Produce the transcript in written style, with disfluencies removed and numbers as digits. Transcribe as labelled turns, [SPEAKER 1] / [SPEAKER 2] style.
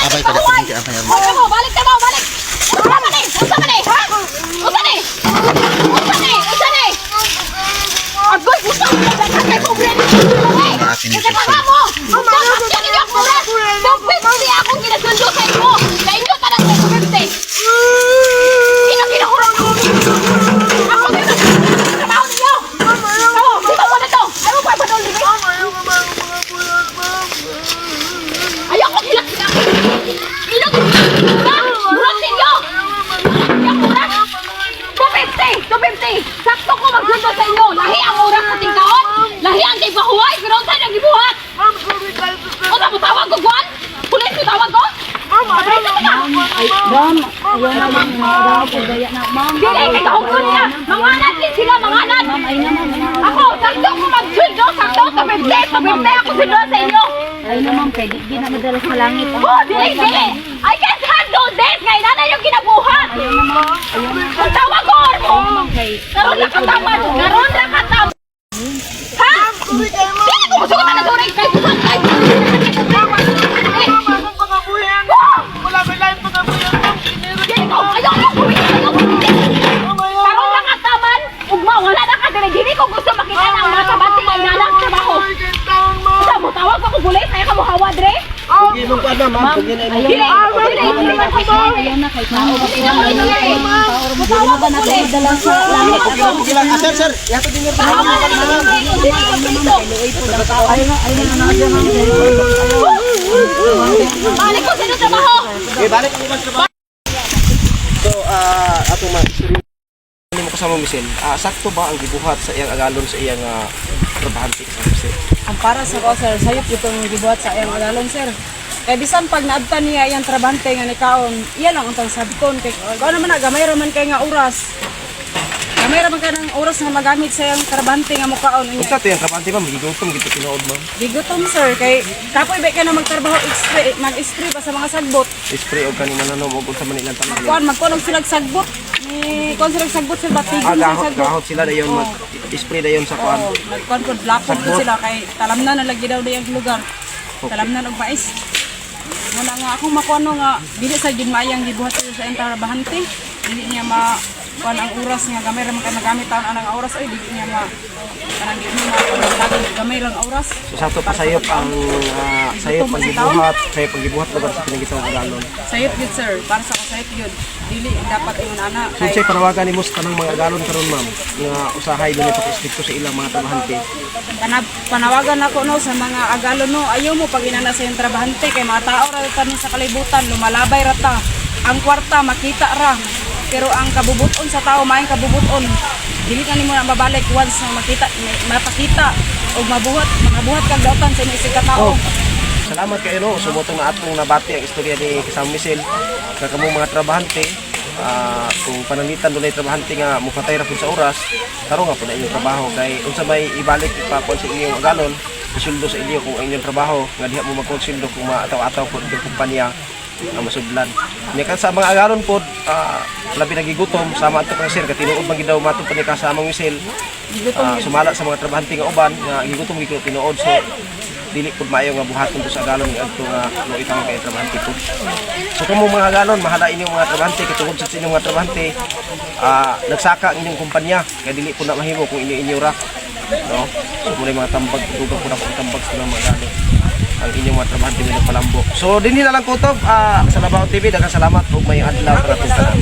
[SPEAKER 1] Abay ka dapat hindi abay.
[SPEAKER 2] Balik ka mo, balik. Usa man eh, ha? Usa ni. Agoy, gusto mo na kay pobre ni. Kasi pa mo. Bakit yan niyo pobre? Dapat si ako ginasundo sa inyo. Sa inyo tanang 50. Ino kinahurong ako. Ako dito. Trabaho niyo. Dito mo na to. Ano pa ba doon dito? Ayoko sila. Ino. Murag ninyo. Yung murag. 250. Sakto ko magsundo sa inyo. Lahi ang murag sa tingkaon. Lahi ang kay pahuway. Pero saan ang gibuhat? O na mo tawag ko, Juan? Pulis ko tawag ko? Patay ka na.
[SPEAKER 3] Ma'am, ayaw naman mga pagdaya na, ma'am.
[SPEAKER 2] Dili, kay kahugon niya. Manganat din sila, manganat.
[SPEAKER 3] Ma'am, ay naman.
[SPEAKER 2] Ako, sakto ko magsundo. Sakto, 250 ako sundo sa inyo.
[SPEAKER 3] Ay naman, pwede. Di na madalas sa langit.
[SPEAKER 2] Oh, dili. I can't handle this. Ngayon na yung kinabuhat.
[SPEAKER 3] Ayaw naman.
[SPEAKER 2] Ang tawag ko, Ormo. Karoon na kataman. Ha? Dili ko gusto ko na nasurin. Kay buhat. Dili ko. Ayaw ko. Karoon na kataman. Ugma, wala na ka. Dili ko gusto makita ng mga kabati ay nalang trabaho. Sa mo tawag ako bulis. Ayaw ka mo hawad, Dre.
[SPEAKER 1] Ilong ka na, ma'am. Kung yan ay
[SPEAKER 2] Dili.
[SPEAKER 3] Ayaw na kahit tao. Ayaw na ba nakadala sa langit?
[SPEAKER 1] Sir. Yato din yung
[SPEAKER 3] Ayaw na
[SPEAKER 2] Balik ko sino trabaho.
[SPEAKER 1] balik mo mas trabaho. So, ato ma-isuri mo kasama Michelle. Sakto ba ang gibuhat sa iyang agalon sa iyang trabahante sa Michelle?
[SPEAKER 3] Ang para sa ko, sir, sayop itong gibuhat sa iyang agalon, sir. Kaya bisan pag naabtan niya iyang trabahante nga ni Kaon, iyan lang ang sabkon. Kaya naman na, gamay raman kay nga oras. Gamay raman ka ng oras nga magamit sa iyang trabahante nga mukaon.
[SPEAKER 1] Kung sa ito yung trabahante, ma'am, gigutong gito tinood, ma'am.
[SPEAKER 3] Bigutom, sir, kay kapoy ba ka na magtrabaho mag-spray pa sa mga sagbot.
[SPEAKER 1] Spray o kanina nanom o kung sa Manilang tamang.
[SPEAKER 3] Kuan magkunog silang sagbot. Ni kuan silang sagbot sila batigon silang sagbot.
[SPEAKER 1] Gahot sila dayon mag-spray dayon sa kuan.
[SPEAKER 3] Oo, nagkuan ko lapod ko sila kay talamnan na lagi daw dayang lugar. Talamnan og mais. Muna nga akong makuano nga dili sa gid maayang gibuhat sa iyang trabahante. Dili niya ma kuan ang oras nga gamay ra man kay magamit taon anang oras ay dili niya ma kanang di niya ma gamay lang oras.
[SPEAKER 1] So sa to pasayop ang gibuhat, sayop ang gibuhat lugar sa pinagitawang agalon.
[SPEAKER 3] Sayop gyud sir, para sa ko sayop gyud. Dili dapat ingon ana
[SPEAKER 1] So say panawagan nimo sa tanang mga agalon karon, ma'am, nga usahay dinhi pag-istrikto sa ilang mga trabahante.
[SPEAKER 3] Panawagan ako no sa mga agalon no, ayaw mo pag inana sa iyong trabahante kay mga tao ra tanin sa kalibutan, lumalabay ra ta. Ang kwarta makita ra. Pero ang kabubuton sa tao, maayong kabubuton. Dili ka nimo na mabalik once na mapakita o mabuhat kang dautan sa inyong ka tao.
[SPEAKER 1] Salamat kayo no, sumutong na atong nabati ang istorya ni kasama Michelle. Kamo mga trabahante, kung panangitan dunay trabahante nga mupatay ra pud sa oras, karon nga pud na inyong trabaho kay unsa may ibalik pa sa inyong agalon, isuldo sa inyo kung inyong trabaho nga diha mo magkonsuldo kung maataw-ataw pud ang kumpanya ang masudlan. Nya kan sa mga agalon pod labi nagigutom sama ato kang sir katinuod man gid daw mato pa ni kasamang Michelle. Sumala sa mga trabahante nga uban nga gigutom gid tinuod so dili pud maayo nga buhaton to sa agalon nga adto nga no itang kay trabahante pod. So kamo mga agalon mahala inyong mga trabahante kitungod sa inyong mga trabahante nagsaka ang inyong kumpanya kay dili pud na mahimo kung inyo ra no. So muna mga tambag tugag pud ang tambag sa mga agalon ang inyong mga trabahante nga nagpalambo. So dinhi na lang kutob sa Labaw TV daghang salamat ug may adlaw para sa tanan.